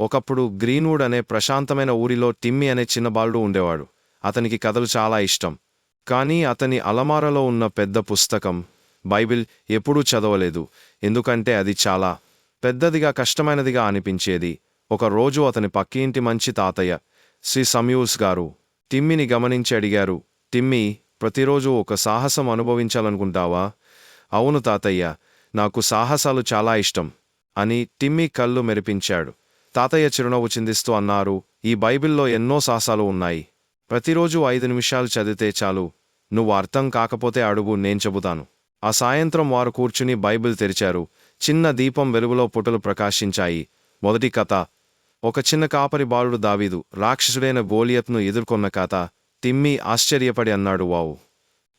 ఒకప్పుడు గ్రీన్వుడ్ అనే ప్రశాంతమైన ఊరిలో టిమ్మీ అనే చిన్న బాలుడు ఉండేవాడు. అతనికి కథలు చాలా ఇష్టం. కానీ అతని అలమారలో ఉన్న పెద్ద పుస్తకం బైబిల్ ఎప్పుడూ చదవలేదు. ఎందుకంటే అది చాలా పెద్దదిగా కష్టమైనదిగా అనిపించేది. ఒకరోజు అతని పక్కింటి మంచి తాతయ్య శ్రీ సమయూస్ గారు టిమ్మీని గమనించి అడిగారు, టిమ్మీ, ప్రతిరోజు ఒక సాహసం అనుభవించాలనుకుంటావా? అవును తాతయ్య, నాకు సాహసాలు చాలా ఇష్టం అని టిమ్మీ కళ్ళు మెరిపించాడు. తాతయ్య చిరునవ్వు చిందిస్తూ అన్నారు, ఈ బైబిల్లో ఎన్నో సాహసాలు ఉన్నాయి. ప్రతిరోజు 5 నిమిషాలు చదివితే చాలు. నువ్వు అర్థం కాకపోతే అడుగు, నేను చెబుతాను. ఆ సాయంత్రం వారు కూర్చుని బైబిల్ తెరిచారు. చిన్న దీపం వెలుగులో పుటలు ప్రకాశించాయి. మొదటి కథ. ఒక చిన్న కాపరి బాలుడు దావీదు రాక్షసుడైన గోలియత్ను ఎదుర్కొన్న కథ. టిమ్మీ ఆశ్చర్యపడి అన్నాడు, వావ్,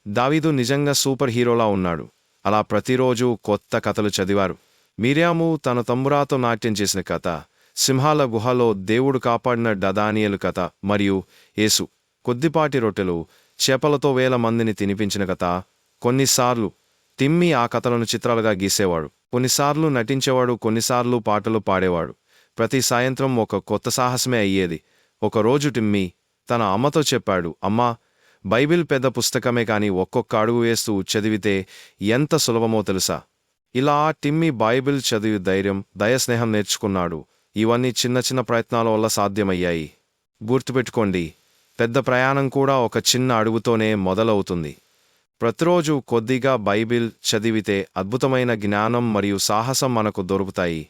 దావీదు నిజంగా సూపర్ హీరోలా ఉన్నాడు. అలా ప్రతిరోజు కొత్త కథలు చదివారు. మిర్యాము తన తంబురాతో నాట్యం చేసిన కథ, సింహాల గుహలో దేవుడు కాపాడిన దానియేలు కథ, మరియు యేసు కొద్దిపాటి రొట్టెలు చేపలతో 1000 మందిని తినిపించిన కథ. కొన్నిసార్లు టిమ్మీ ఆ కథలను చిత్రాలుగా గీసేవాడు, కొన్నిసార్లు నటించేవాడు, కొన్నిసార్లు పాటలు పాడేవాడు. ప్రతి సాయంత్రం ఒక కొత్త సాహసమే అయ్యేది. ఒకరోజు టిమ్మీ తన అమ్మతో చెప్పాడు, అమ్మా, బైబిల్ పెద్ద పుస్తకమే కాని ఒక్కొక్క అడుగు వేస్తూ చదివితే ఎంత సులభమో తెలుసా? ఇలా టిమ్మీ బైబిల్ చదివి ధైర్యం, దయస్నేహం నేర్చుకున్నాడు. ఇవన్నీ చిన్న చిన్న ప్రయత్నాల వల్ల సాధ్యమయ్యాయి. గుర్తుపెట్టుకోండి, పెద్ద ప్రయాణం కూడా ఒక చిన్న అడుగుతోనే మొదలవుతుంది. ప్రతిరోజు కొద్దిగా బైబిల్ చదివితే అద్భుతమైన జ్ఞానం మరియు సాహసం మనకు దొరుకుతాయి.